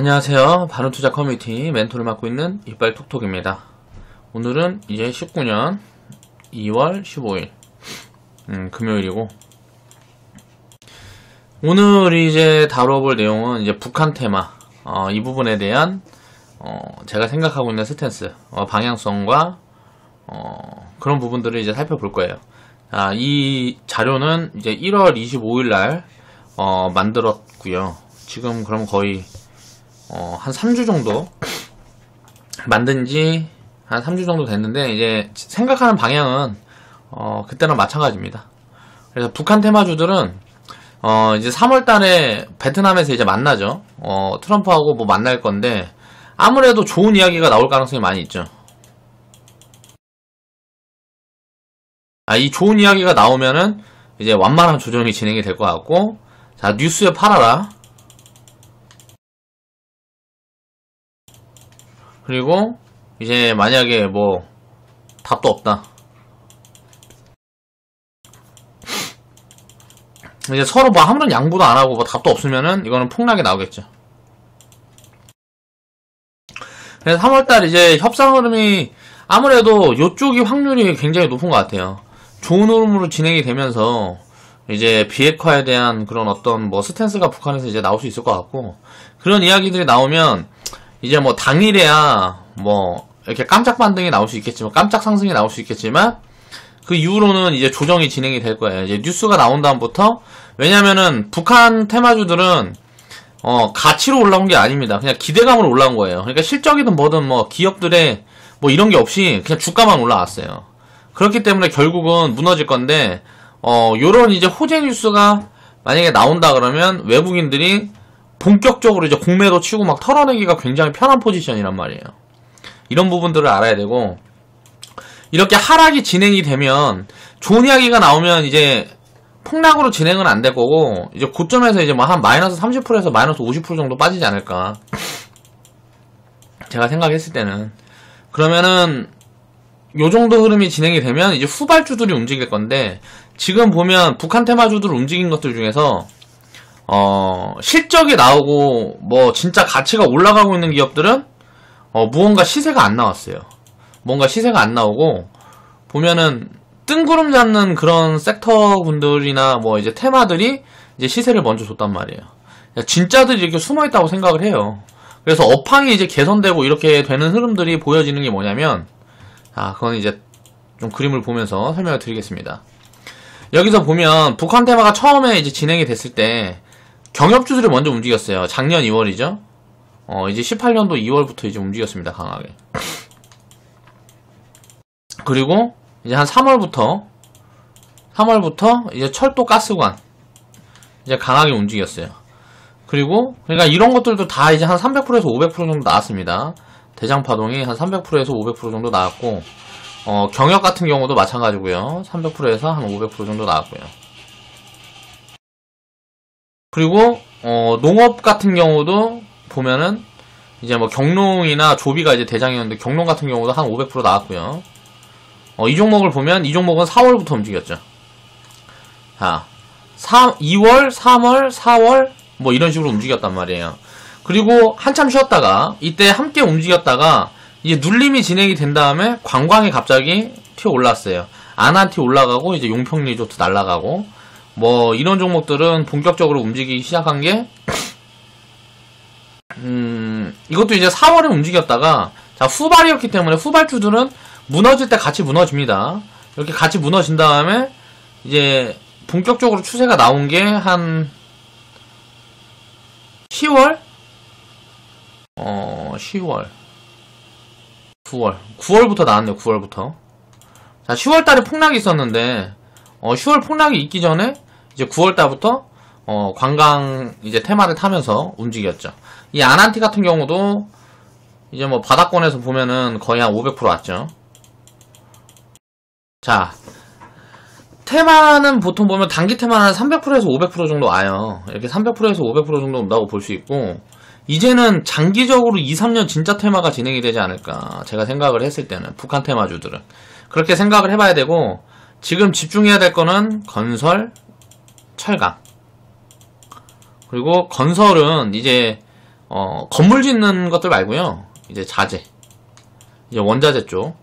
안녕하세요. 바른투자 커뮤니티 멘토를 맡고 있는 이빨톡톡입니다. 오늘은 이제 19년 2월 15일 금요일이고, 오늘 이제 다뤄볼 내용은 이제 북한 테마, 이 부분에 대한 제가 생각하고 있는 스탠스, 방향성과 그런 부분들을 이제 살펴볼 거예요. 이 자료는 이제 1월 25일 날 만들었고요. 지금 그럼 거의 한 3주 정도 만든 지 한 3주 정도 됐는데, 이제 생각하는 방향은 그때랑 마찬가지입니다. 그래서 북한 테마주들은 이제 3월 달에 베트남에서 이제 만나죠. 트럼프하고 뭐 만날 건데, 아무래도 좋은 이야기가 나올 가능성이 많이 있죠. 이 좋은 이야기가 나오면은 이제 완만한 조정이 진행이 될 것 같고, 자, 뉴스에 팔아라. 그리고 이제 만약에 뭐 답도 없다, 이제 서로 뭐 아무런 양보도 안 하고 뭐 답도 없으면은 이거는 폭락이 나오겠죠. 그래서 3월달 이제 협상 흐름이 아무래도 이쪽이 확률이 굉장히 높은 것 같아요. 좋은 흐름으로 진행이 되면서 이제 비핵화에 대한 그런 어떤 뭐 스탠스가 북한에서 이제 나올 수 있을 것 같고, 그런 이야기들이 나오면 이제 뭐 당일에야 뭐 이렇게 깜짝 반등이 나올 수 있겠지만, 깜짝 상승이 나올 수 있겠지만, 그 이후로는 이제 조정이 진행이 될 거예요. 이제 뉴스가 나온 다음부터. 왜냐면은 북한 테마주들은 가치로 올라온 게 아닙니다. 그냥 기대감으로 올라온 거예요. 그러니까 실적이든 뭐든 뭐 기업들의 뭐 이런 게 없이 그냥 주가만 올라왔어요. 그렇기 때문에 결국은 무너질 건데, 요런 이제 호재 뉴스가 만약에 나온다 그러면 외국인들이 본격적으로 이제 공매도 치고 막 털어내기가 굉장히 편한 포지션이란 말이에요. 이런 부분들을 알아야 되고, 이렇게 하락이 진행이 되면 좋은 이야기가 나오면 이제 폭락으로 진행은 안 될 거고, 이제 고점에서 이제 뭐 한 마이너스 30%에서 마이너스 50% 정도 빠지지 않을까, 제가 생각했을 때는. 그러면은 요 정도 흐름이 진행이 되면 이제 후발주들이 움직일 건데, 지금 보면 북한 테마주들 움직인 것들 중에서 실적이 나오고 뭐 진짜 가치가 올라가고 있는 기업들은 무언가 시세가 안 나왔어요. 뭔가 시세가 안 나오고, 보면은 뜬구름 잡는 그런 섹터 분들이나 뭐 이제 테마들이 이제 시세를 먼저 줬단 말이에요. 진짜들이 이렇게 숨어 있다고 생각을 해요. 그래서 업황이 이제 개선되고 이렇게 되는 흐름들이 보여지는 게 뭐냐면, 그건 이제 좀 그림을 보면서 설명을 드리겠습니다. 여기서 보면 북한 테마가 처음에 이제 진행이 됐을 때 경협주들이 먼저 움직였어요. 작년 2월이죠. 이제 18년도 2월부터 이제 움직였습니다. 강하게. 그리고 이제 한 3월부터 이제 철도 가스관 이제 강하게 움직였어요. 그리고 그러니까 이런 것들도 다 이제 한 300%에서 500% 정도 나왔습니다. 대장파동이 한 300%에서 500% 정도 나왔고, 경협 같은 경우도 마찬가지고요. 300%에서 한 500% 정도 나왔고요. 그리고 농업 같은 경우도 보면은 이제 뭐 경농이나 조비가 이제 대장이었는데, 경농 같은 경우도 한 500% 나왔고요. 이 종목을 보면 이 종목은 4월부터 움직였죠. 자, 2월, 3월, 4월 뭐 이런 식으로 움직였단 말이에요. 그리고 한참 쉬었다가 이때 함께 움직였다가 이제 눌림이 진행이 된 다음에 관광이 갑자기 튀어 올랐어요. 아난티 올라가고 이제 용평 리조트 날아가고 뭐 이런 종목들은 본격적으로 움직이기 시작한 게 이것도 이제 4월에 움직였다가, 자, 후발이었기 때문에 후발주들은 무너질 때 같이 무너집니다. 이렇게 같이 무너진 다음에 이제 본격적으로 추세가 나온 게 한 10월? 10월 9월부터 나왔네요. 9월부터. 자, 10월달에 폭락이 있었는데 10월 폭락이 있기 전에 이제 9월달부터 관광 이제 테마를 타면서 움직였죠. 이 아난티 같은 경우도 이제 뭐 바닥권에서 보면은 거의 한 500% 왔죠. 자, 테마는 보통 보면 단기 테마는 300%에서 500% 정도 와요. 이렇게 300%에서 500% 정도 온다고 볼 수 있고, 이제는 장기적으로 2, 3년 진짜 테마가 진행이 되지 않을까, 제가 생각을 했을 때는 북한 테마주들은 그렇게 생각을 해봐야 되고, 지금 집중해야 될 거는 건설, 철강. 그리고 건설은 이제 건물 짓는 것들 말고요. 이제 자재. 이제 원자재 쪽.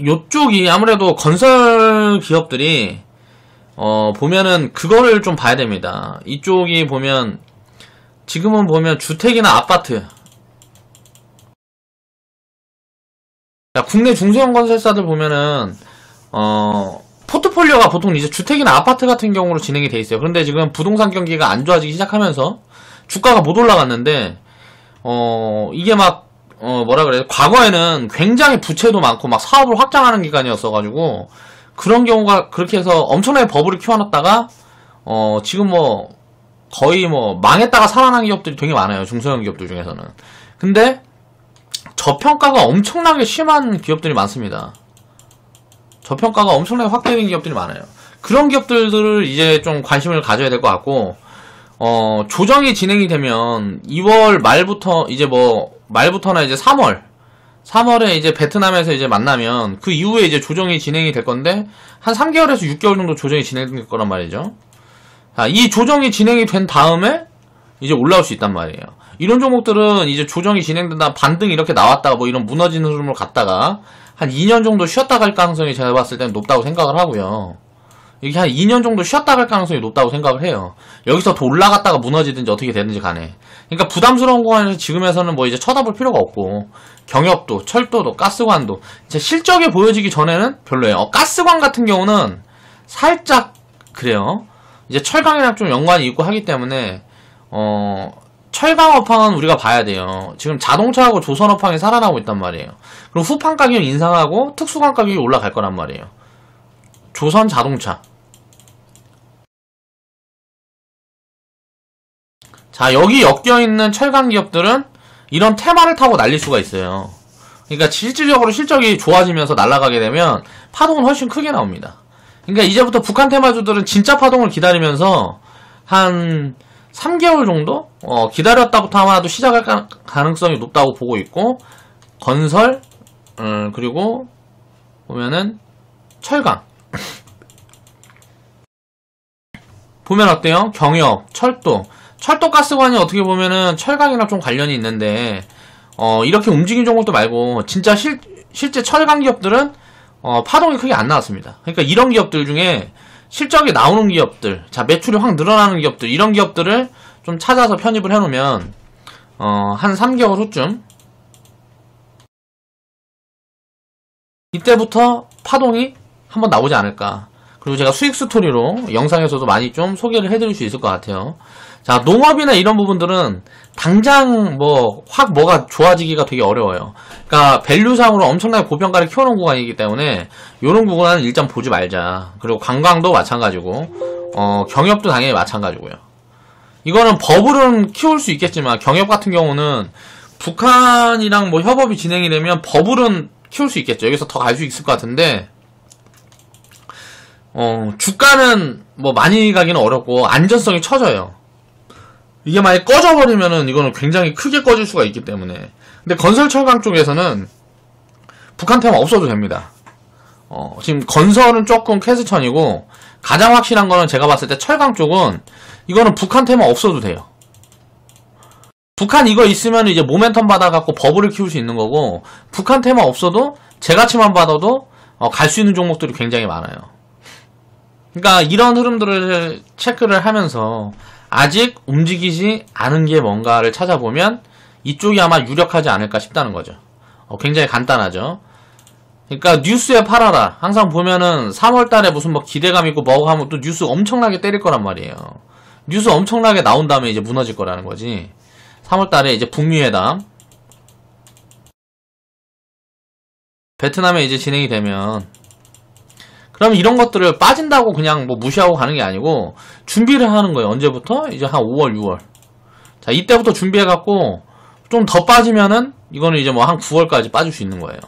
요쪽이 아무래도 건설 기업들이, 보면은 그거를 좀 봐야 됩니다. 이쪽이 보면, 지금은 보면 주택이나 아파트. 국내 중소형 건설사들 보면은, 포트폴리오가 보통 이제 주택이나 아파트 같은 경우로 진행이 돼 있어요. 그런데 지금 부동산 경기가 안 좋아지기 시작하면서 주가가 못 올라갔는데, 이게 막, 뭐라 그래야 돼? 과거에는 굉장히 부채도 많고 막 사업을 확장하는 기간이었어가지고, 그런 경우가 그렇게 해서 엄청나게 버블을 키워놨다가, 지금 뭐, 거의 뭐, 망했다가 살아난 기업들이 되게 많아요. 중소형 기업들 중에서는. 근데, 저평가가 엄청나게 심한 기업들이 많습니다. 저평가가 엄청나게 확대된 기업들이 많아요. 그런 기업들을 이제 좀 관심을 가져야 될 것 같고, 조정이 진행이 되면 2월 말부터 이제 뭐 말부터나 이제 3월에 이제 베트남에서 이제 만나면 그 이후에 이제 조정이 진행이 될 건데 한 3개월에서 6개월 정도 조정이 진행될 거란 말이죠. 자, 이 조정이 진행이 된 다음에 이제 올라올 수 있단 말이에요. 이런 종목들은 이제 조정이 진행된다 반등 이렇게 나왔다가 뭐 이런 무너지는 흐름을 갔다가 한 2년 정도 쉬었다 갈 가능성이 제가 봤을 때는 높다고 생각을 하고요. 이게 한 2년 정도 쉬었다 갈 가능성이 높다고 생각을 해요. 여기서 더 올라갔다가 무너지든지 어떻게 되든지 간에. 그러니까 부담스러운 구간에서 지금에서는 뭐 이제 쳐다볼 필요가 없고, 경협도, 철도도, 가스관도, 이제 실적이 보여지기 전에는 별로예요. 가스관 같은 경우는 살짝 그래요. 이제 철강이랑 좀 연관이 있고 하기 때문에, 철강 업황은 우리가 봐야 돼요. 지금 자동차하고 조선 업황이 살아나고 있단 말이에요. 그럼 후판 가격이 인상하고 특수관 가격이 올라갈 거란 말이에요. 조선 자동차. 자, 여기 엮여있는 철강 기업들은 이런 테마를 타고 날릴 수가 있어요. 그러니까 실질적으로 실적이 좋아지면서 날아가게 되면 파동은 훨씬 크게 나옵니다. 그러니까 이제부터 북한 테마주들은 진짜 파동을 기다리면서 한 3개월 정도? 기다렸다부터 아마도 시작할 가능성이 높다고 보고 있고, 건설, 그리고 보면은 철강. 보면 어때요? 경협, 철도. 철도 가스관이 어떻게 보면은 철강이랑 좀 관련이 있는데, 이렇게 움직인 종목도 말고, 진짜 실제 철강 기업들은, 파동이 크게 안 나왔습니다. 그러니까 이런 기업들 중에 실적이 나오는 기업들, 자, 매출이 확 늘어나는 기업들, 이런 기업들을 좀 찾아서 편입을 해놓으면, 한 3개월 후쯤, 이때부터 파동이 한번 나오지 않을까. 그리고 제가 수익 스토리로 영상에서도 많이 좀 소개를 해드릴 수 있을 것 같아요. 자, 농업이나 이런 부분들은 당장 뭐가 좋아지기가 되게 어려워요. 그러니까 밸류상으로 엄청나게 고평가를 키워놓은 구간이기 때문에 이런 구간은 일단 보지 말자. 그리고 관광도 마찬가지고, 경협도 당연히 마찬가지고요. 이거는 버블은 키울 수 있겠지만 경협 같은 경우는 북한이랑 뭐 협업이 진행이 되면 버블은 키울 수 있겠죠. 여기서 더 갈 수 있을 것 같은데, 주가는 뭐 많이 가기는 어렵고 안전성이 처져요. 이게 만약에 꺼져버리면은 이거는 굉장히 크게 꺼질 수가 있기 때문에. 근데 건설 철강 쪽에서는 북한 테마 없어도 됩니다. 지금 건설은 조금 캐스천이고, 가장 확실한 거는 제가 봤을 때 철강 쪽은 이거는 북한 테마 없어도 돼요. 북한 이거 있으면 이제 모멘텀 받아갖고 버블을 키울 수 있는 거고, 북한 테마 없어도 제가치만 받아도 갈 수 있는 종목들이 굉장히 많아요. 그러니까 이런 흐름들을 체크를 하면서 아직 움직이지 않은 게 뭔가를 찾아보면 이쪽이 아마 유력하지 않을까 싶다는 거죠. 굉장히 간단하죠. 그러니까 뉴스에 팔아라. 항상 보면은 3월달에 무슨 뭐 기대감 있고 뭐고 하면 또 뉴스 엄청나게 때릴 거란 말이에요. 뉴스 엄청나게 나온 다음에 이제 무너질 거라는 거지. 3월달에 이제 북미회담, 베트남에 이제 진행이 되면, 그럼 이런 것들을 빠진다고 그냥 뭐 무시하고 가는 게 아니고 준비를 하는 거예요. 언제부터? 이제 한 5월, 6월. 자, 이때부터 준비해갖고 좀 더 빠지면은 이거는 이제 뭐 한 9월까지 빠질 수 있는 거예요.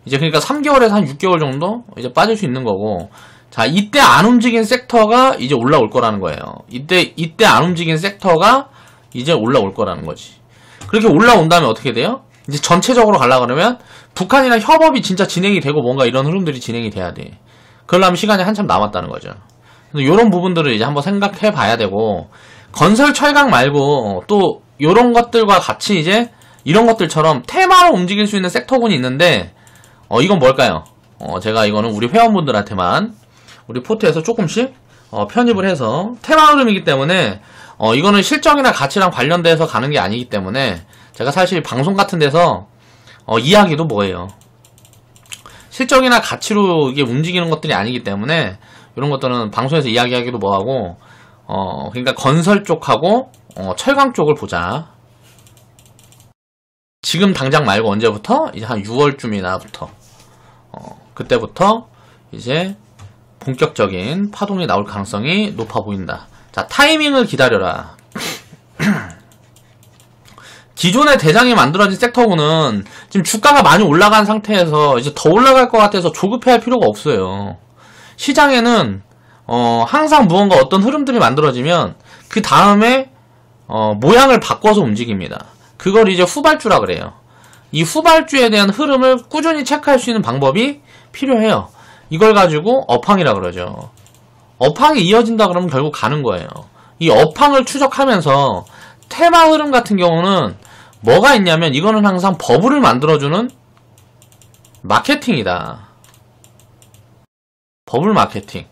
이제 그러니까 3개월에서 한 6개월 정도 이제 빠질 수 있는 거고, 자, 이때 안 움직인 섹터가 이제 올라올 거라는 거예요. 이때 안 움직인 섹터가 이제 올라올 거라는 거지. 그렇게 올라온 다음에 어떻게 돼요? 이제 전체적으로 가려고 그러면 북한이랑 협업이 진짜 진행이 되고 뭔가 이런 흐름들이 진행이 돼야 돼. 그러려면 시간이 한참 남았다는 거죠. 요런 부분들을 이제 한번 생각해 봐야 되고, 건설 철강 말고 또 요런 것들과 같이 이제 이런 것들처럼 테마로 움직일 수 있는 섹터군이 있는데, 이건 뭘까요? 제가 이거는 우리 회원분들한테만 우리 포트에서 조금씩 편입을 해서 테마 흐름이기 때문에 이거는 실적이나 가치랑 관련돼서 가는 게 아니기 때문에 제가 사실 방송 같은 데서 이야기도 뭐예요. 실적이나 가치로 이게 움직이는 것들이 아니기 때문에 이런 것들은 방송에서 이야기하기도 뭐하고 그러니까 건설 쪽하고 철강 쪽을 보자. 지금 당장 말고 언제부터? 이제 한 6월쯤이나부터 그때부터 이제 본격적인 파동이 나올 가능성이 높아 보인다. 자, 타이밍을 기다려라. 기존의 대장이 만들어진 섹터군은 지금 주가가 많이 올라간 상태에서 이제 더 올라갈 것 같아서 조급해할 필요가 없어요. 시장에는 항상 무언가 어떤 흐름들이 만들어지면 그 다음에 모양을 바꿔서 움직입니다. 그걸 이제 후발주라 그래요. 이 후발주에 대한 흐름을 꾸준히 체크할 수 있는 방법이 필요해요. 이걸 가지고 업황이라 그러죠. 업황이 이어진다 그러면 결국 가는 거예요. 이 업황을 추적하면서 테마 흐름 같은 경우는 뭐가 있냐면 이거는 항상 버블을 만들어주는 마케팅이다. 버블 마케팅.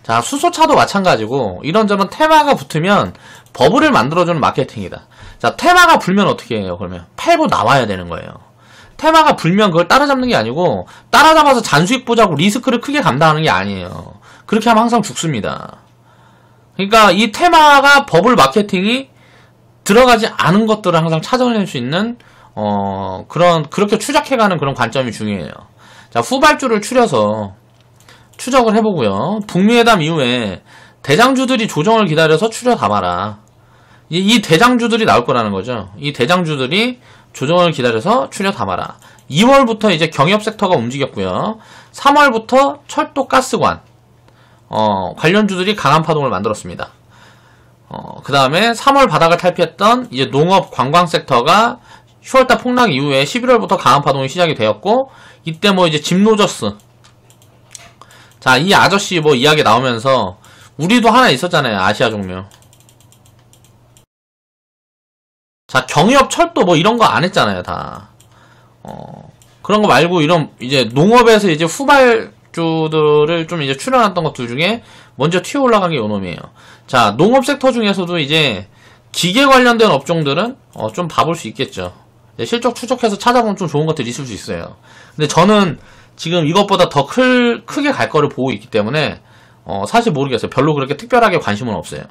자, 수소차도 마찬가지고 이런저런 테마가 붙으면 버블을 만들어주는 마케팅이다. 자, 테마가 불면 어떻게 해요? 그러면 팔고 나와야 되는 거예요. 테마가 불면 그걸 따라잡는 게 아니고 따라잡아서 잔수익 보자고 리스크를 크게 감당하는 게 아니에요. 그렇게 하면 항상 죽습니다. 그러니까 이 테마가 버블 마케팅이 들어가지 않은 것들을 항상 찾아낼 수 있는 그렇게 추적해가는 그런 관점이 중요해요. 자, 후발주를 추려서 추적을 해보고요. 북미회담 이후에 대장주들이 조정을 기다려서 추려 담아라. 이 대장주들이 나올 거라는 거죠. 이 대장주들이 조정을 기다려서 추려 담아라. 2월부터 이제 경협 섹터가 움직였고요. 3월부터 철도 가스관 관련주들이 강한 파동을 만들었습니다. 그 다음에 3월 바닥을 탈피했던 이제 농업 관광 섹터가 10월달 폭락 이후에 11월부터 강한 파동이 시작이 되었고, 이때 뭐 이제 집노저스. 자, 이 아저씨 뭐 이야기 나오면서 우리도 하나 있었잖아요. 아시아 종묘. 자, 경협 철도 뭐 이런 거 안 했잖아요, 다. 그런 거 말고 이런 이제 농업에서 이제 후발주들을 좀 이제 출연했던 것들 중에 먼저 튀어 올라간 게 요놈이에요. 자, 농업 섹터 중에서도 이제 기계 관련된 업종들은 좀 봐볼 수 있겠죠. 실적 추적해서 찾아보면 좀 좋은 것들이 있을 수 있어요. 근데 저는 지금 이것보다 더 크게 갈 거를 보고 있기 때문에 사실 모르겠어요. 별로 그렇게 특별하게 관심은 없어요.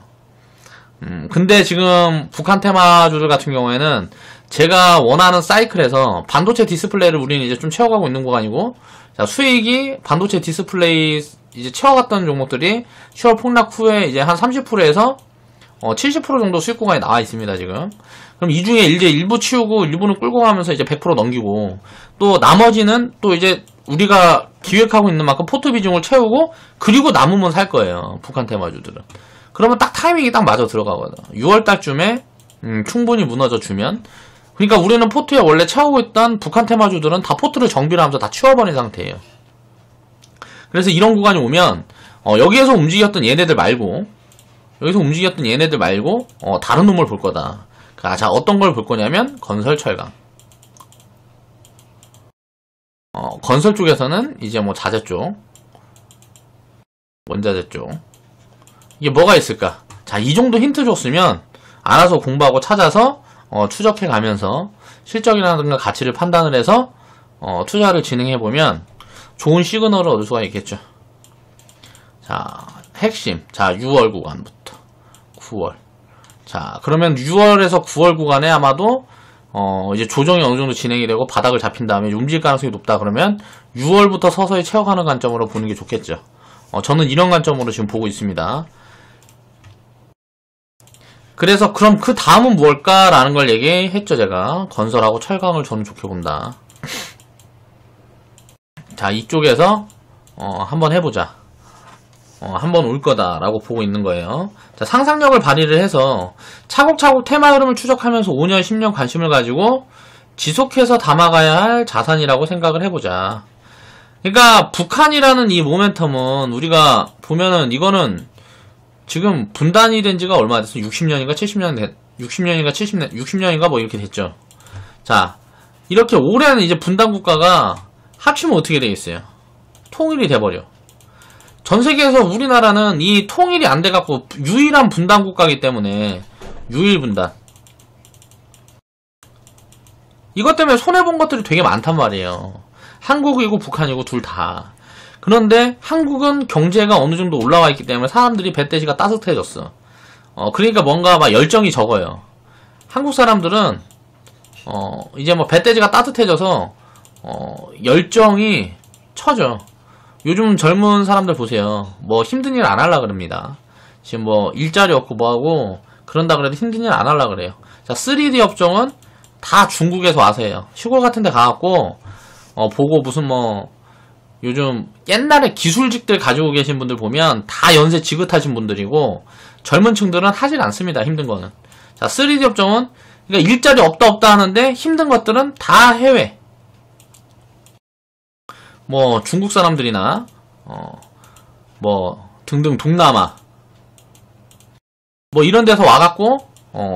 근데 지금 북한 테마주들 같은 경우에는 제가 원하는 사이클에서 반도체 디스플레이를 우리는 이제 좀 채워가고 있는 구간이고, 자, 수익이 반도체 디스플레이 이제 채워갔던 종목들이 10월 폭락 후에 이제 한 30%에서 70% 정도 수익 구간이 나와 있습니다, 지금. 그럼 이 중에 이제 일부 치우고 일부는 끌고 가면서 이제 100% 넘기고, 또 나머지는 또 이제 우리가 기획하고 있는 만큼 포트 비중을 채우고, 그리고 남으면 살 거예요, 북한 테마주들은. 그러면 딱 타이밍이 딱 맞아 들어가거든. 6월달쯤에 충분히 무너져주면. 그러니까 우리는 포트에 원래 채우고 있던 북한 테마주들은 다 포트를 정비를 하면서 다 치워버린 상태예요. 그래서 이런 구간이 오면 여기에서 움직였던 얘네들 말고 다른 놈을 볼 거다. 자, 어떤 걸 볼 거냐면 건설 철강. 건설 쪽에서는 이제 뭐 자재 쪽, 원자재 쪽. 이게 뭐가 있을까? 자, 이 정도 힌트 줬으면 알아서 공부하고 찾아서 추적해 가면서 실적이라든가 가치를 판단을 해서 투자를 진행해 보면 좋은 시그널을 얻을 수가 있겠죠. 자, 핵심. 자, 6월 구간부터 9월. 자, 그러면 6월에서 9월 구간에 아마도 이제 조정이 어느 정도 진행이 되고 바닥을 잡힌 다음에 움직일 가능성이 높다 그러면 6월부터 서서히 채워가는 관점으로 보는 게 좋겠죠. 저는 이런 관점으로 지금 보고 있습니다. 그래서 그럼 그 다음은 무엇일까라는 걸 얘기했죠, 제가. 건설하고 철강을 저는 좋게 본다. 자, 이쪽에서 한번 해보자. 한번 올 거다라고 보고 있는 거예요. 자, 상상력을 발휘를 해서 차곡차곡 테마 흐름을 추적하면서 5년, 10년 관심을 가지고 지속해서 담아가야 할 자산이라고 생각을 해보자. 그러니까 북한이라는 이 모멘텀은 우리가 보면은 이거는 지금 분단이 된 지가 얼마 됐어? 60년인가 70년 60년인가 70년 60년인가 뭐 이렇게 됐죠. 자, 이렇게 오랜 이제 분단 국가가 합치면 어떻게 되겠어요? 통일이 돼버려. 전 세계에서 우리나라는 이 통일이 안 돼갖고 유일한 분단 국가이기 때문에 유일 분단. 이것 때문에 손해본 것들이 되게 많단 말이에요. 한국이고 북한이고 둘 다. 그런데 한국은 경제가 어느 정도 올라와 있기 때문에 사람들이 배때지가 따뜻해졌어. 그러니까 뭔가 막 열정이 적어요. 한국 사람들은 이제 뭐 배때지가 따뜻해져서 열정이 처져. 요즘 젊은 사람들 보세요. 뭐 힘든 일 안 하려 그럽니다. 지금 뭐 일자리 없고 뭐하고 그런다 그래도 힘든 일 안 하려 그래요. 자, 3D 업종은 다 중국에서 와서 해요. 시골 같은 데 가갖고 보고 무슨 뭐 요즘 옛날에 기술직들 가지고 계신 분들 보면 다 연세 지긋하신 분들이고 젊은 층들은 하질 않습니다. 힘든 거는. 자, 3D 업종은 그러니까 일자리 없다 하는데 힘든 것들은 다 해외. 뭐 중국 사람들이나 뭐 등등 동남아 뭐 이런 데서 와갖고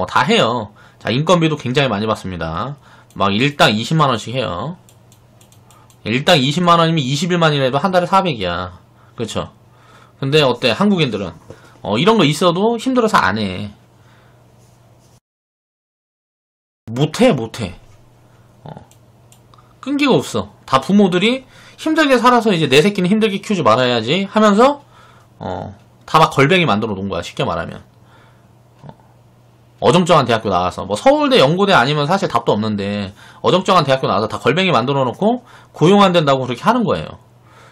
다 해요. 자, 인건비도 굉장히 많이 받습니다. 막 일당 20만원씩 해요. 일당 20만원이면 20일만이라 해도 한 달에 400이야. 그쵸? 근데 어때? 한국인들은 이런 거 있어도 힘들어서 안 해. 못해. 끈기가 없어. 다 부모들이 힘들게 살아서 이제 내 새끼는 힘들게 키우지 말아야지 하면서 다 막 걸뱅이 만들어 놓은 거야. 쉽게 말하면. 어정쩡한 대학교 나와서 뭐 서울대 연고대 아니면 사실 답도 없는데 어정쩡한 대학교 나와서 다 걸뱅이 만들어 놓고 고용 안 된다고 그렇게 하는 거예요.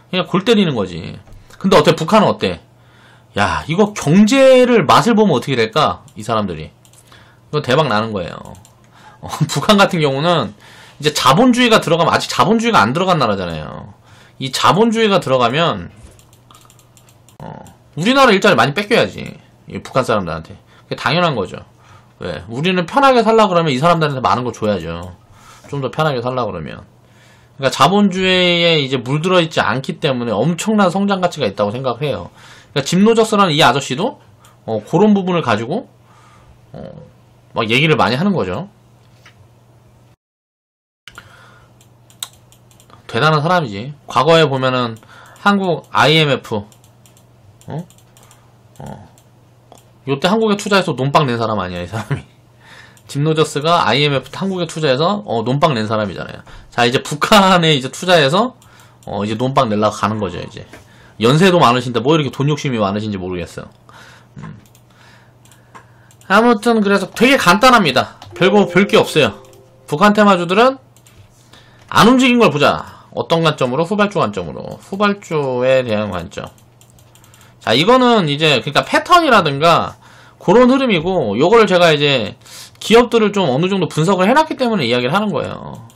그냥 골 때리는 거지. 근데 어때? 북한은 어때? 야, 이거 경제를 맛을 보면 어떻게 될까? 이 사람들이 이거 대박 나는 거예요. 북한 같은 경우는 이제 자본주의가 들어가면, 아직 자본주의가 안 들어간 나라잖아요. 이 자본주의가 들어가면 우리나라 일자리 많이 뺏겨야지. 이 북한 사람들한테. 그게 당연한 거죠. 왜? 우리는 편하게 살라 그러면 이 사람들한테 많은 걸 줘야죠. 좀 더 편하게 살라 그러면. 그러니까 자본주의에 이제 물들어 있지 않기 때문에 엄청난 성장 가치가 있다고 생각을 해요. 그러니까 짐 로저스라는 이 아저씨도 그런 부분을 가지고 막 얘기를 많이 하는 거죠. 대단한 사람이지. 과거에 보면은 한국 IMF 요때 한국에 투자해서 논빵 낸 사람 아니야, 이 사람이. 짐 로저스가 IMF 한국에 투자해서 논빵 낸 사람이잖아요. 자, 이제 북한에 이제 투자해서 이제 논빵 내려고 가는 거죠, 이제. 연세도 많으신데 뭐 이렇게 돈 욕심이 많으신지 모르겠어요. 아무튼 그래서 되게 간단합니다. 별게 없어요. 북한 테마주들은 안 움직인 걸 보자. 어떤 관점으로? 후발주 관점으로. 후발주에 대한 관점. 자, 이거는 이제 그러니까 패턴이라든가 그런 흐름이고, 요거를 제가 이제 기업들을 좀 어느 정도 분석을 해놨기 때문에 이야기를 하는 거예요.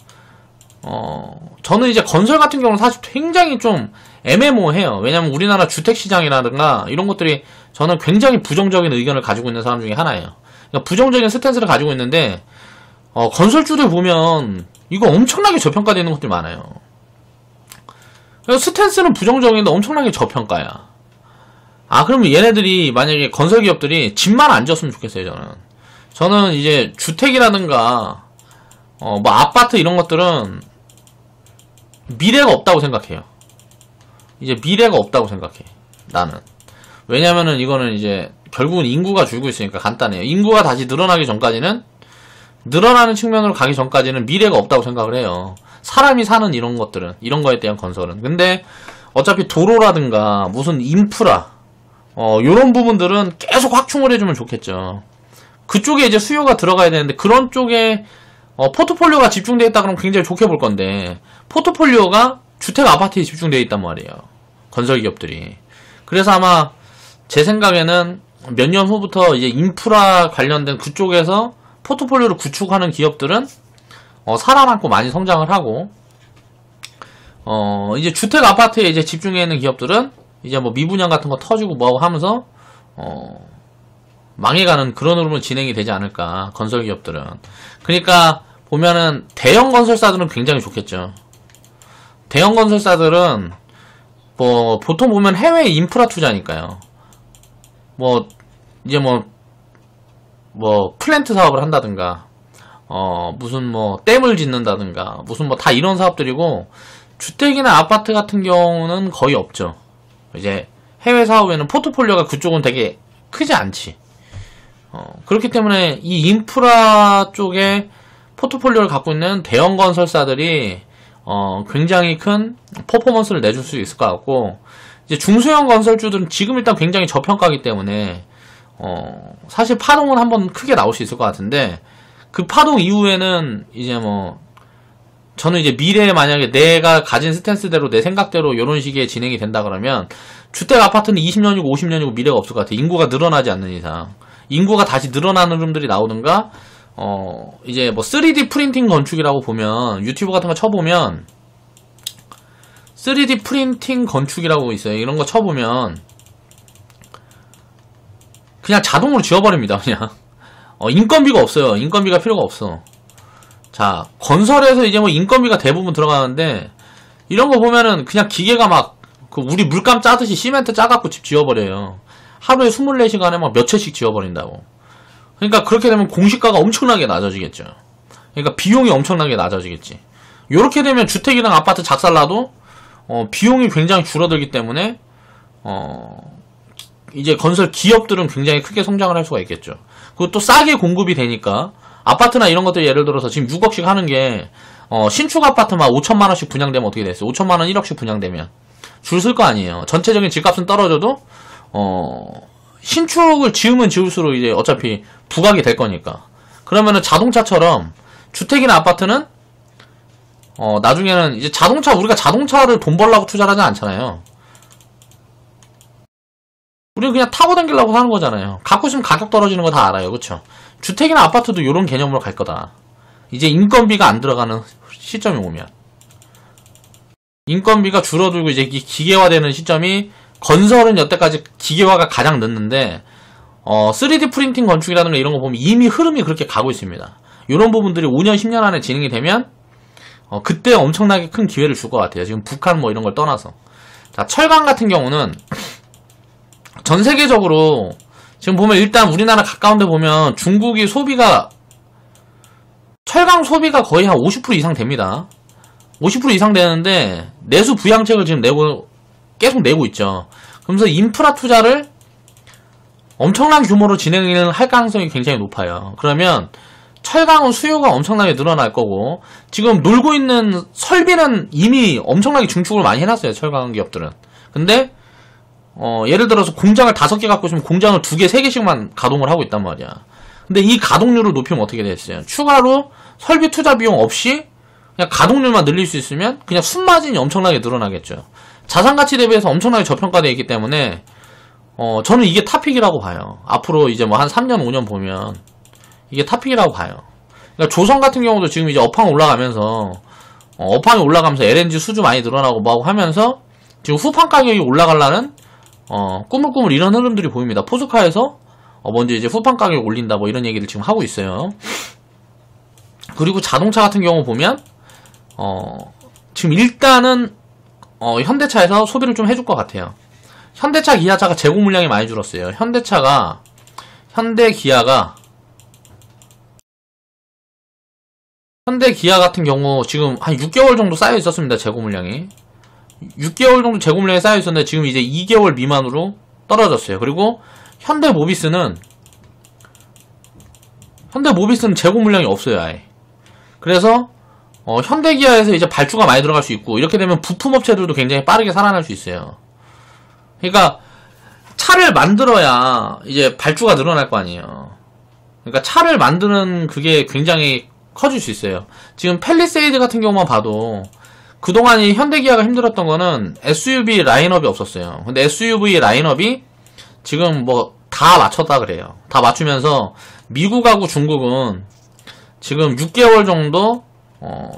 저는 이제 건설 같은 경우는 사실 굉장히 좀 애매모호해요. 왜냐면 우리나라 주택시장이라든가 이런 것들이 저는 굉장히 부정적인 의견을 가지고 있는 사람 중에 하나예요. 그러니까 부정적인 스탠스를 가지고 있는데, 건설주들 보면 이거 엄청나게 저평가되어 있는 것들이 많아요. 스탠스는 부정적인데 엄청나게 저평가야. 그러면 얘네들이 만약에 건설기업들이 집만 안 지었으면 좋겠어요, 저는 이제 주택이라든가 뭐 아파트 이런 것들은 미래가 없다고 생각해요. 이제 미래가 없다고 생각해, 나는. 왜냐면은 이거는 이제 결국은 인구가 줄고 있으니까 간단해요. 인구가 다시 늘어나기 전까지는, 늘어나는 측면으로 가기 전까지는 미래가 없다고 생각을 해요. 사람이 사는 이런 것들은, 이런 거에 대한 건설은. 근데 어차피 도로라든가 무슨 인프라 요런 부분들은 계속 확충을 해주면 좋겠죠. 그쪽에 이제 수요가 들어가야 되는데, 그런 쪽에 포트폴리오가 집중되어 있다 그러면 굉장히 좋게 볼 건데, 포트폴리오가 주택 아파트에 집중되어 있단 말이에요, 건설기업들이. 그래서 아마 제 생각에는 몇 년 후부터 이제 인프라 관련된 그쪽에서 포트폴리오를 구축하는 기업들은 살아남고 많이 성장을 하고, 이제 주택 아파트에 이제 집중해 있는 기업들은 이제 뭐 미분양 같은 거 터지고 뭐하고 하면서 망해가는 그런 흐름으로 진행이 되지 않을까, 건설기업들은. 그러니까 보면은 대형 건설사들은 굉장히 좋겠죠. 대형 건설사들은 뭐 보통 보면 해외 인프라 투자니까요. 뭐 이제 뭐 플랜트 사업을 한다든가 무슨 뭐 댐을 짓는다든가 무슨 뭐 다 이런 사업들이고, 주택이나 아파트 같은 경우는 거의 없죠. 이제 해외 사업에는 포트폴리오가 그쪽은 되게 크지 않지. 그렇기 때문에 이 인프라 쪽에 포트폴리오를 갖고 있는 대형 건설사들이 굉장히 큰 퍼포먼스를 내줄 수 있을 것 같고, 이제 중소형 건설주들은 지금 일단 굉장히 저평가이기 때문에 사실 파동은 한번 크게 나올 수 있을 것 같은데, 그 파동 이후에는 이제 뭐 저는 이제 미래에 만약에 내가 가진 스탠스대로 내 생각대로 이런 식의 진행이 된다 그러면 주택 아파트는 20년이고 50년이고 미래가 없을 것 같아. 인구가 늘어나지 않는 이상. 인구가 다시 늘어나는 흐름들이 나오든가, 이제 뭐 3D 프린팅 건축이라고 보면, 유튜브 같은 거 쳐보면 3D 프린팅 건축이라고 있어요. 이런 거 쳐보면 그냥 자동으로 지워버립니다. 그냥 인건비가 없어요. 인건비가 필요가 없어. 자, 건설에서 이제 뭐 인건비가 대부분 들어가는데, 이런 거 보면은 그냥 기계가 막 우리 물감 짜듯이 시멘트 짜갖고 집 지워버려요. 하루에 24시간에 막 몇 채씩 지워버린다고. 그러니까 그렇게 되면 공시가가 엄청나게 낮아지겠죠. 그러니까 비용이 엄청나게 낮아지겠지. 요렇게 되면 주택이랑 아파트 작살나도 비용이 굉장히 줄어들기 때문에 이제 건설 기업들은 굉장히 크게 성장을 할 수가 있겠죠. 그리고 또 싸게 공급이 되니까, 아파트나 이런 것들 예를 들어서 지금 6억씩 하는 게 신축 아파트만 5천만원씩 분양되면 어떻게 됐어요? 5천만원 1억씩 분양되면 줄 쓸 거 아니에요. 전체적인 집값은 떨어져도 신축을 지으면 지을수록 이제 어차피 부각이 될 거니까. 그러면은 자동차처럼 주택이나 아파트는 나중에는 이제 우리가 자동차를 돈 벌려고 투자를 하지 않잖아요. 우리는 그냥 타고 다니려고 사는 거잖아요. 갖고 있으면 가격 떨어지는 거 다 알아요. 그쵸? 주택이나 아파트도 이런 개념으로 갈 거다. 이제 인건비가 안 들어가는 시점이 오면. 인건비가 줄어들고 이제 기계화되는 시점이, 건설은 여태까지 기계화가 가장 늦는데 3D 프린팅 건축이라든가 이런 거 보면 이미 흐름이 그렇게 가고 있습니다. 이런 부분들이 5년 10년 안에 진행이 되면 그때 엄청나게 큰 기회를 줄 것 같아요. 지금 북한 뭐 이런 걸 떠나서. 자, 철강 같은 경우는 전 세계적으로 지금 보면 일단 우리나라 가까운 데 보면 중국이 철강 소비가 거의 한 50% 이상 됩니다. 50% 이상 되는데 내수 부양책을 지금 계속 내고 있죠. 그러면서 인프라 투자를 엄청난 규모로 진행을 할 가능성이 굉장히 높아요. 그러면 철강은 수요가 엄청나게 늘어날 거고, 지금 놀고 있는 설비는 이미 엄청나게 증축을 많이 해놨어요. 철강 기업들은. 근데 예를 들어서 공장을 5개 갖고 있으면 공장을 2개, 3개씩만 가동을 하고 있단 말이야. 근데 이 가동률을 높이면 어떻게 됐어요? 추가로 설비 투자 비용 없이 그냥 가동률만 늘릴 수 있으면 그냥 순마진이 엄청나게 늘어나겠죠. 자산가치 대비해서 엄청나게 저평가되어 있기 때문에 저는 이게 탑픽이라고 봐요. 앞으로 이제 뭐 한 3년, 5년 보면 이게 탑픽이라고 봐요. 그러니까 조선 같은 경우도 지금 이제 업황 올라가면서 업황이 올라가면서 LNG 수주 많이 늘어나고 뭐하고 하면서 지금 후판 가격이 올라가려는 꾸물꾸물 이런 흐름들이 보입니다. 포스카에서 먼저 이제 후판 가격 올린다 뭐 이런 얘기를 지금 하고 있어요. 그리고 자동차 같은 경우 보면 지금 일단은 현대차에서 소비를 좀 해줄 것 같아요. 현대차, 기아차가 재고 물량이 많이 줄었어요. 현대 기아 같은 경우 지금 한 6개월 정도 쌓여 있었습니다. 재고 물량이 6개월 정도 재고 물량이 쌓여 있었는데 지금 이제 2개월 미만으로 떨어졌어요. 그리고 현대모비스는 재고 물량이 없어요. 아예. 그래서 현대기아에서 이제 발주가 많이 들어갈 수 있고, 이렇게 되면 부품업체들도 굉장히 빠르게 살아날 수 있어요. 그러니까 차를 만들어야 이제 발주가 늘어날 거 아니에요. 그러니까 차를 만드는 그게 굉장히 커질 수 있어요. 지금 팰리세이드 같은 경우만 봐도 그동안 이 현대기아가 힘들었던 거는 SUV 라인업이 없었어요. 근데 SUV 라인업이 지금 뭐 다 맞췄다 그래요. 다 맞추면서 미국하고 중국은 지금 6개월 정도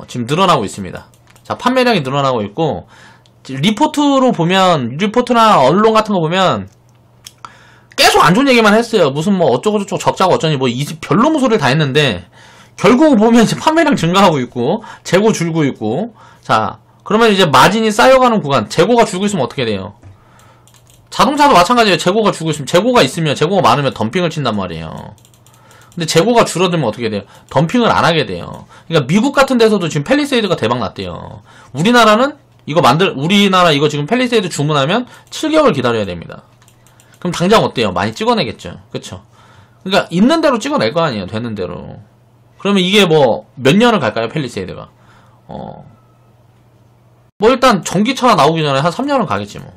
지금 늘어나고 있습니다. 자, 판매량이 늘어나고 있고, 리포트나 언론 같은 거 보면 계속 안 좋은 얘기만 했어요. 무슨 뭐 어쩌고저쩌고 적자고 어쩌니 뭐 별로무 소리를 다 했는데, 결국 보면 이제 판매량 증가하고 있고 재고 줄고 있고. 자, 그러면 이제 마진이 쌓여가는 구간, 재고가 줄고 있으면 어떻게 돼요? 자동차도 마찬가지예요. 재고가 주고 있으면, 재고가 있으면, 재고가 많으면 덤핑을 친단 말이에요. 근데 재고가 줄어들면 어떻게 돼요? 덤핑을 안 하게 돼요. 그러니까 미국 같은 데서도 지금 팰리세이드가 대박 났대요. 우리나라는 우리나라 이거 지금 팰리세이드 주문하면 7개월 기다려야 됩니다. 그럼 당장 어때요? 많이 찍어내겠죠. 그쵸? 그러니까 있는 대로 찍어낼 거 아니에요. 되는 대로. 그러면 이게 뭐 몇 년을 갈까요? 팰리세이드가. 뭐 일단 전기차 나오기 전에 한 3년은 가겠지 뭐.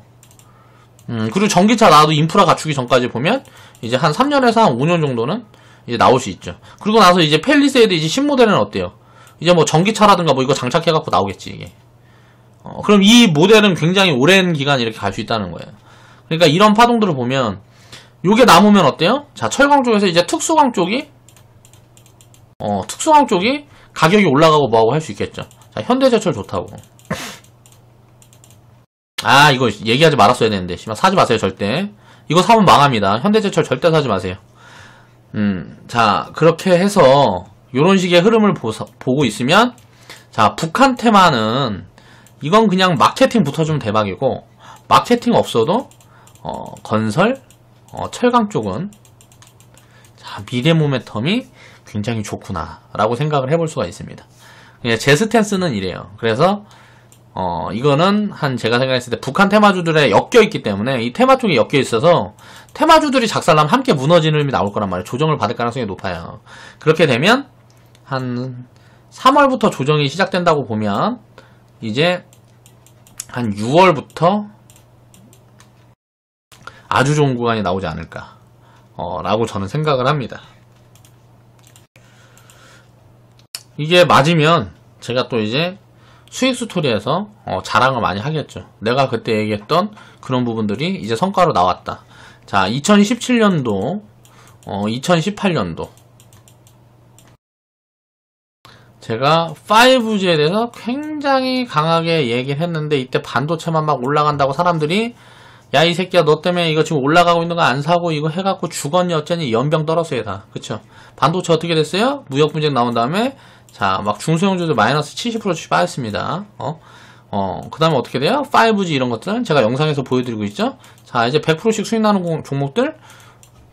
그리고 전기차 나와도 인프라 갖추기 전까지 보면 이제 한 3년에서 한 5년 정도는 이제 나올 수 있죠. 그리고 나서 이제 팰리세이드 이제 신모델은 어때요? 이제 뭐 전기차라든가 뭐 이거 장착해갖고 나오겠지 이게. 그럼 이 모델은 굉장히 오랜 기간 이렇게 갈 수 있다는 거예요. 그러니까 이런 파동들을 보면 요게 남으면 어때요? 자, 철강 쪽에서 이제 특수강 쪽이 가격이 올라가고 뭐하고 할 수 있겠죠. 자, 현대제철 좋다고. 아, 이거 얘기하지 말았어야 되는데. 씨발, 사지 마세요, 절대. 이거 사면 망합니다. 현대제철 절대 사지 마세요. 자, 그렇게 해서 요런 식의 흐름을 보고 있으면, 자, 북한 테마는 이건 그냥 마케팅 붙어주면 대박이고, 마케팅 없어도 건설, 철강 쪽은 자, 미래 모멘텀이 굉장히 좋구나 라고 생각을 해볼 수가 있습니다. 제 스탠스는 이래요. 그래서 이거는 제가 생각했을 때 북한 테마주들에 엮여있기 때문에 이 테마 쪽에 엮여있어서 테마주들이 작살나면 함께 무너지는 힘이 나올 거란 말이에요. 조정을 받을 가능성이 높아요. 그렇게 되면 한 3월부터 조정이 시작된다고 보면 이제 한 6월부터 아주 좋은 구간이 나오지 않을까 라고 저는 생각을 합니다. 이게 맞으면 제가 또 이제 수익 스토리에서 자랑을 많이 하겠죠. 내가 그때 얘기했던 그런 부분들이 이제 성과로 나왔다. 자, 2017년도 2018년도 제가 5G에 대해서 굉장히 강하게 얘기를 했는데 이때 반도체만 막 올라간다고 사람들이 야, 이 새끼야, 너 때문에 이거 지금 올라가고 있는 거 안 사고 이거 해갖고 죽었니 어쩌니 연병 떨었어요 다. 그쵸? 반도체 어떻게 됐어요? 무역 분쟁 나온 다음에 자, 막 중소형주들 마이너스 70%씩 빠졌습니다. 그 다음에 어떻게 돼요? 5G 이런 것들은 제가 영상에서 보여드리고 있죠? 자, 이제 100%씩 수익 나는 종목들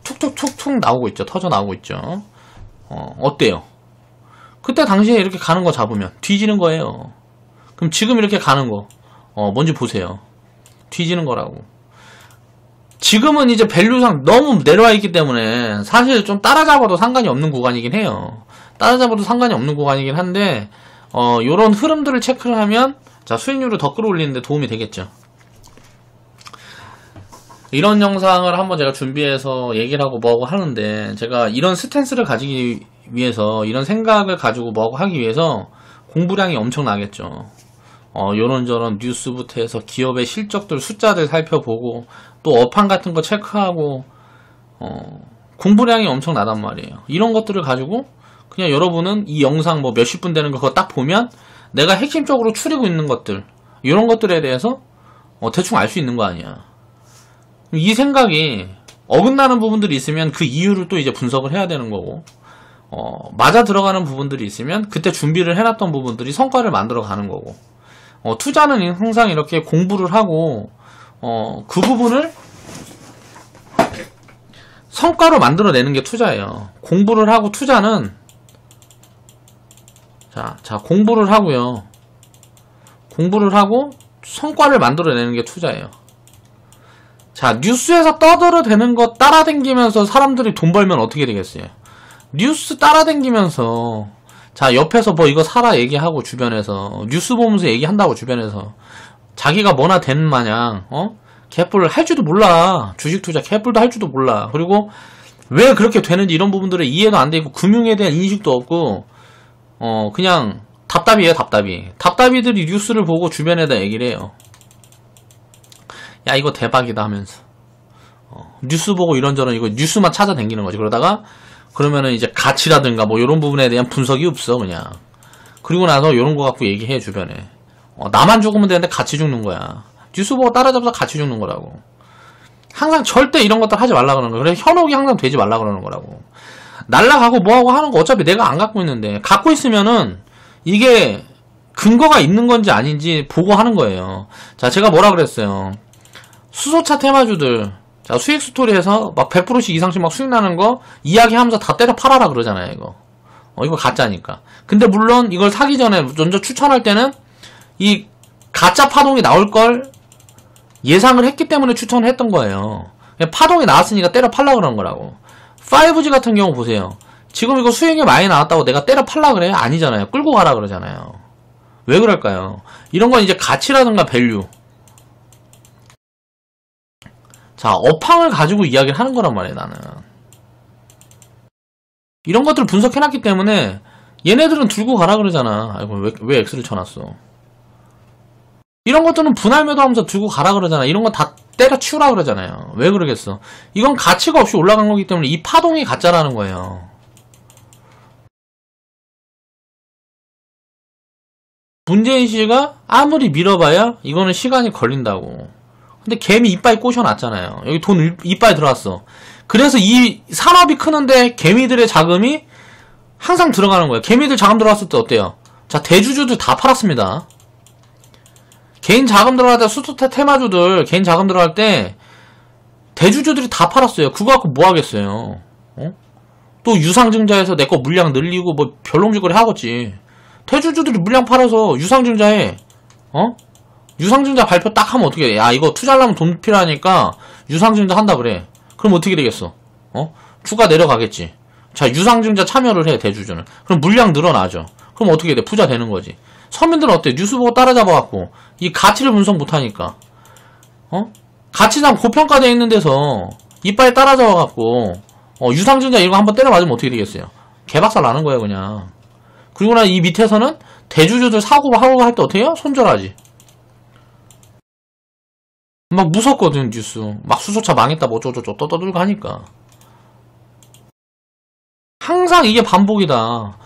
툭툭툭툭 나오고 있죠. 터져 나오고 있죠. 어때요? 그때 당시에 이렇게 가는 거 잡으면 뒤지는 거예요. 그럼 지금 이렇게 가는 거, 뭔지 보세요. 뒤지는 거라고. 지금은 이제 밸류상 너무 내려와 있기 때문에 사실 좀 따라잡아도 상관이 없는 구간이긴 해요. 따라잡아도 상관이 없는 구간이긴 한데 요런 흐름들을 체크를 하면 자, 수익률을 더 끌어올리는데 도움이 되겠죠. 이런 영상을 한번 제가 준비해서 얘기를 하고 뭐하고 하는데 제가 이런 스탠스를 가지기 위해서 이런 생각을 가지고 뭐하고 하기 위해서 공부량이 엄청나겠죠. 요런저런 뉴스부터 해서 기업의 실적들 숫자들 살펴보고 또 업황 같은 거 체크하고 공부량이 엄청 나단 말이에요. 이런 것들을 가지고 그냥 여러분은 이 영상 뭐 몇십 분 되는 거 그거 딱 보면 내가 핵심적으로 추리고 있는 것들 이런 것들에 대해서 대충 알 수 있는 거 아니야. 이 생각이 어긋나는 부분들이 있으면 그 이유를 또 이제 분석을 해야 되는 거고 맞아 들어가는 부분들이 있으면 그때 준비를 해놨던 부분들이 성과를 만들어 가는 거고 투자는 항상 이렇게 공부를 하고 그 부분을 성과로 만들어내는 게 투자예요. 공부를 하고 투자는 자 공부를 하고요. 공부를 하고 성과를 만들어내는 게 투자예요. 자, 뉴스에서 떠들어대는 거 따라다니면서 사람들이 돈 벌면 어떻게 되겠어요? 뉴스 따라다니면서 자, 옆에서 뭐 이거 사라 얘기하고 주변에서 뉴스 보면서 얘기한다고 주변에서 자기가 뭐나 된 마냥 개뿔 할 줄도 몰라. 주식 투자 개뿔도 할 줄도 몰라. 그리고 왜 그렇게 되는지 이런 부분들을 이해도 안 되고 금융에 대한 인식도 없고 그냥 답답이에요. 답답이들이 뉴스를 보고 주변에다 얘기를 해요. 야, 이거 대박이다 하면서 뉴스 보고 이런저런 이거 뉴스만 찾아다니는 거지. 그러다가 그러면은 이제 가치라든가 뭐 이런 부분에 대한 분석이 없어 그냥. 그리고 나서 이런 거 갖고 얘기해 주변에. 나만 죽으면 되는데 같이 죽는 거야. 뉴스 보고 따라잡아서 같이 죽는 거라고. 항상 절대 이런 것들 하지 말라 그러는 거야. 그래서 현혹이 항상 되지 말라 그러는 거라고. 날라가고 뭐하고 하는 거 어차피 내가 안 갖고 있는데 갖고 있으면은 이게 근거가 있는 건지 아닌지 보고 하는 거예요. 자, 제가 뭐라 그랬어요. 수소차 테마주들, 자, 수익 스토리에서 막 100%씩 이상씩 막 수익 나는 거 이야기하면서 다 때려 팔아라 그러잖아요, 이거. 이거 가짜니까. 근데 물론 이걸 사기 전에 먼저 추천할 때는 이 가짜 파동이 나올 걸 예상을 했기 때문에 추천을 했던 거예요. 파동이 나왔으니까 때려 팔라 그런 거라고. 5G 같은 경우 보세요. 지금 이거 수익이 많이 나왔다고 내가 때려 팔라 그래? 아니잖아요. 끌고 가라 그러잖아요. 왜 그럴까요? 이런 건 이제 가치라든가 밸류. 자, 업황을 가지고 이야기를 하는 거란 말이에요, 나는. 이런 것들을 분석해놨기 때문에 얘네들은 들고 가라 그러잖아. 아이고, 왜 X를 쳐놨어? 이런 것들은 분할 매도하면서 들고 가라 그러잖아. 이런 거 다 때려치우라 그러잖아요. 왜 그러겠어? 이건 가치가 없이 올라간 거기 때문에 이 파동이 가짜라는 거예요. 문재인 씨가 아무리 밀어봐야 이거는 시간이 걸린다고. 근데 개미 이빨 꼬셔놨잖아요. 여기 돈 이빨 들어왔어. 그래서 이 산업이 크는데 개미들의 자금이 항상 들어가는 거예요. 개미들 자금 들어왔을 때 어때요? 자, 대주주들 다 팔았습니다. 개인 자금 들어갈 때 수소차 테마주들 개인 자금 들어갈 때 대주주들이 다 팔았어요. 그거 갖고 뭐 하겠어요? 또 유상증자에서 내 거 물량 늘리고 뭐 별롱짓거리 하겠지. 대주주들이 물량 팔아서 유상증자해. 유상증자 발표 딱 하면 어떻게 돼? 야, 이거 투자하려면 돈 필요하니까 유상증자 한다 그래. 그럼 어떻게 되겠어? 주가 내려가겠지. 자, 유상증자 참여를 해, 대주주는. 그럼 물량 늘어나죠. 그럼 어떻게 돼? 부자 되는 거지. 서민들은 어때? 뉴스 보고 따라잡아갖고 이 가치를 분석 못하니까 가치상 고평가되어 있는 데서 이빨 따라잡아갖고 유상증자 이거 한번 때려 맞으면 어떻게 되겠어요? 개박살 나는 거예요, 그냥. 그리고 나 이 밑에서는 대주주들 사고 하고 할 때 어떻게 해요? 손절하지. 막 무섭거든, 뉴스. 막 수소차 망했다 뭐 어쩌고저쩌고 떠들고 하니까. 항상 이게 반복이다.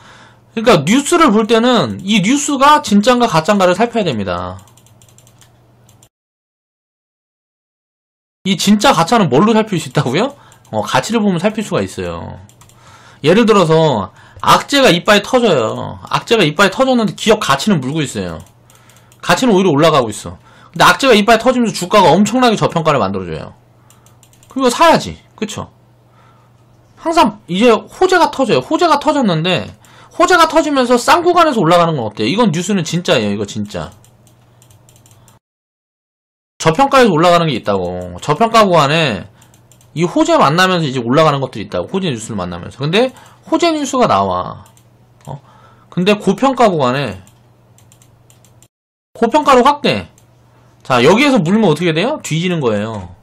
그러니까 뉴스를 볼 때는 이 뉴스가 진짠가 가짠가를 살펴야 됩니다. 이 진짜 가짜는 뭘로 살필 수 있다고요? 가치를 보면 살필 수가 있어요. 예를 들어서 악재가 이빨이 터져요. 악재가 이빨이 터졌는데 기업 가치는 물고 있어요. 가치는 오히려 올라가고 있어. 근데 악재가 이빨이 터지면서 주가가 엄청나게 저평가를 만들어줘요. 그거 사야지. 그쵸? 항상 이제 호재가 터져요. 호재가 터졌는데 호재가 터지면서 싼 구간에서 올라가는 건 어때요? 이건 뉴스는 진짜예요. 이거 진짜. 저평가에서 올라가는 게 있다고. 저평가 구간에 이 호재 만나면서 이제 올라가는 것들이 있다고. 호재 뉴스를 만나면서. 근데 호재 뉴스가 나와. 근데 고평가 구간에 고평가로 확대. 자, 여기에서 물면 어떻게 돼요? 뒤지는 거예요.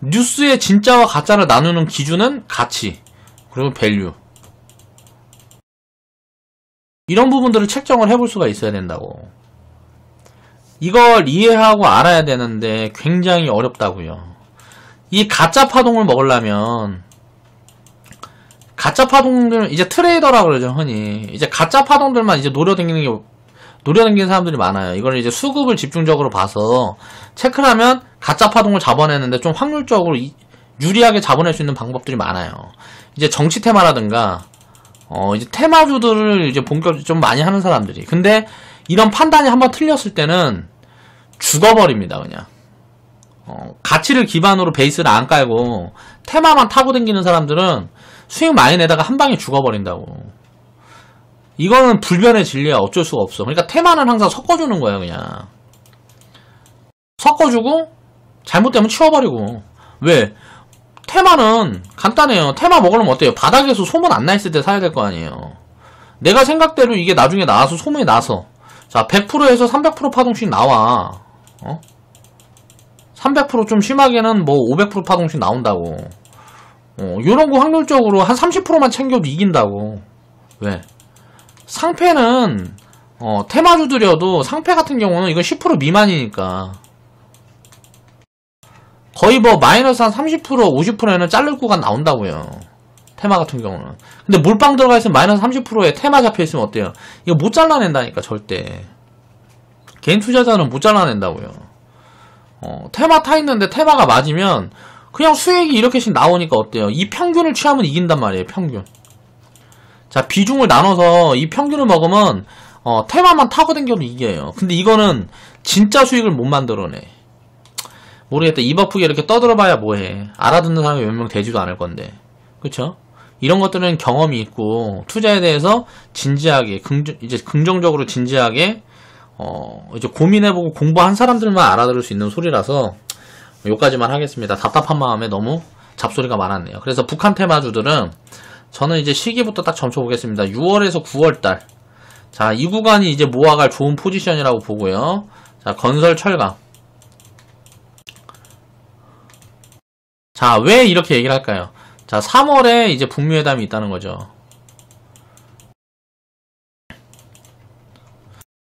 뉴스의 진짜와 가짜를 나누는 기준은 가치. 그리고 밸류. 이런 부분들을 책정을 해볼 수가 있어야 된다고. 이걸 이해하고 알아야 되는데 굉장히 어렵다고요. 이 가짜 파동을 먹으려면 가짜 파동들 이제 트레이더라 그러죠, 흔히. 이제 가짜 파동들만 이제 노려다니는 사람들이 많아요. 이걸 이제 수급을 집중적으로 봐서 체크를 하면 가짜 파동을 잡아내는데 좀 확률적으로 유리하게 잡아낼 수 있는 방법들이 많아요. 이제 정치 테마라든가 이제 테마주들을 이제 본격적으로 좀 많이 하는 사람들이. 근데 이런 판단이 한번 틀렸을 때는 죽어버립니다, 그냥. 가치를 기반으로 베이스를 안 깔고 테마만 타고 다니는 사람들은 수익 많이 내다가 한 방에 죽어버린다고. 이거는 불변의 진리야. 어쩔 수가 없어. 그러니까 테마는 항상 섞어주는 거야, 그냥. 섞어주고 잘못되면 치워버리고. 왜? 테마는 간단해요. 테마 먹으려면 어때요? 바닥에서 소문 안 나 있을 때 사야 될 거 아니에요. 내가 생각대로 이게 나중에 나와서 소문이 나서 자 100%에서 300% 파동씩 나와. 300% 좀 심하게는 뭐 500% 파동씩 나온다고. 요런 거 확률적으로 한 30%만 챙겨도 이긴다고. 왜? 상패는 테마주들여도 상패 같은 경우는 이건 10% 미만이니까 거의 뭐 마이너스 한 30% 50%에는 자를 구간 나온다고요. 테마 같은 경우는. 근데 몰빵 들어가 있으면 마이너스 30%에 테마 잡혀 있으면 어때요? 이거 못 잘라낸다니까, 절대. 개인 투자자는 못 잘라낸다고요. 테마 타 있는데 테마가 맞으면 그냥 수익이 이렇게씩 나오니까 어때요? 이 평균을 취하면 이긴단 말이에요, 평균. 자, 비중을 나눠서 이 평균을 먹으면 테마만 타고 댕겨도 이겨요. 근데 이거는 진짜 수익을 못 만들어내. 모르겠다. 입 아프게 이렇게 떠들어봐야 뭐해. 알아듣는 사람이 몇 명 되지도 않을 건데. 그쵸? 이런 것들은 경험이 있고 투자에 대해서 진지하게 이제 긍정적으로 진지하게 이제 고민해보고 공부한 사람들만 알아들을 수 있는 소리라서 여기까지만 하겠습니다. 답답한 마음에 너무 잡소리가 많았네요. 그래서 북한 테마주들은 저는 이제 시기부터 딱 점쳐보겠습니다. 6월에서 9월달. 자, 이 구간이 이제 모아갈 좋은 포지션이라고 보고요. 자, 건설 철강. 자, 왜 이렇게 얘기를 할까요? 자, 3월에 이제 북미회담이 있다는 거죠.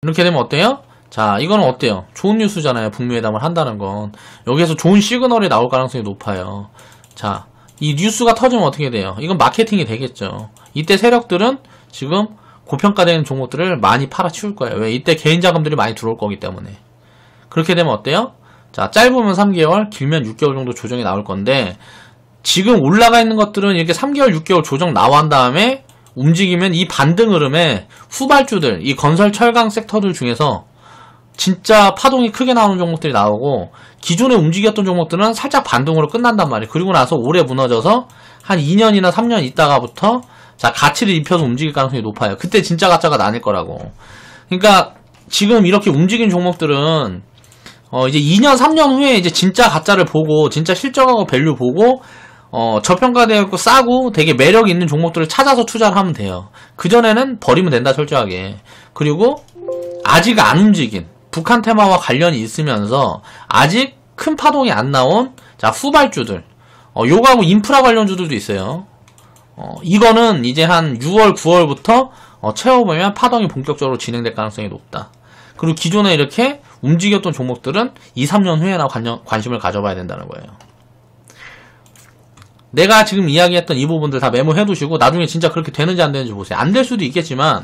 이렇게 되면 어때요? 자, 이거는 어때요? 좋은 뉴스잖아요. 북미회담을 한다는 건. 여기에서 좋은 시그널이 나올 가능성이 높아요. 자, 이 뉴스가 터지면 어떻게 돼요? 이건 마케팅이 되겠죠. 이때 세력들은 지금 고평가되는 종목들을 많이 팔아치울 거예요. 왜? 이때 개인 자금들이 많이 들어올 거기 때문에. 그렇게 되면 어때요? 자, 짧으면 3개월, 길면 6개월 정도 조정이 나올 건데, 지금 올라가 있는 것들은 이렇게 3개월, 6개월 조정 나온 다음에 움직이면 이 반등 흐름에 후발주들, 이 건설 철강 섹터들 중에서 진짜 파동이 크게 나오는 종목들이 나오고, 기존에 움직였던 종목들은 살짝 반등으로 끝난단 말이에요. 그리고 나서 오래 무너져서 한 2년이나 3년 있다가부터 자, 가치를 입혀서 움직일 가능성이 높아요. 그때 진짜 가짜가 나뉠 거라고. 그러니까 지금 이렇게 움직인 종목들은 이제 2년, 3년 후에 이제 진짜 가짜를 보고, 진짜 실적하고 밸류 보고, 저평가되고 싸고 되게 매력 있는 종목들을 찾아서 투자를 하면 돼요. 그전에는 버리면 된다, 철저하게. 그리고 아직 안 움직인, 북한 테마와 관련이 있으면서 아직 큰 파동이 안 나온, 자, 후발주들. 요거하고 인프라 관련주들도 있어요. 이거는 이제 한 6월, 9월부터 채워보면 파동이 본격적으로 진행될 가능성이 높다. 그리고 기존에 이렇게 움직였던 종목들은 2, 3년 후에나 관심을 가져봐야 된다는 거예요. 내가 지금 이야기했던 이 부분들 다 메모해 두시고 나중에 진짜 그렇게 되는지 안 되는지 보세요. 안 될 수도 있겠지만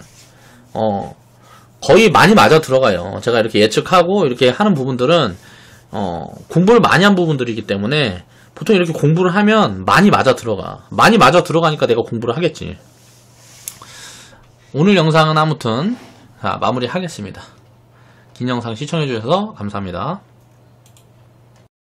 거의 많이 맞아 들어가요. 제가 이렇게 예측하고 이렇게 하는 부분들은 공부를 많이 한 부분들이기 때문에 보통 이렇게 공부를 하면 많이 맞아 들어가. 많이 맞아 들어가니까 내가 공부를 하겠지. 오늘 영상은 아무튼 마무리 하겠습니다. 긴 영상 시청해주셔서 감사합니다.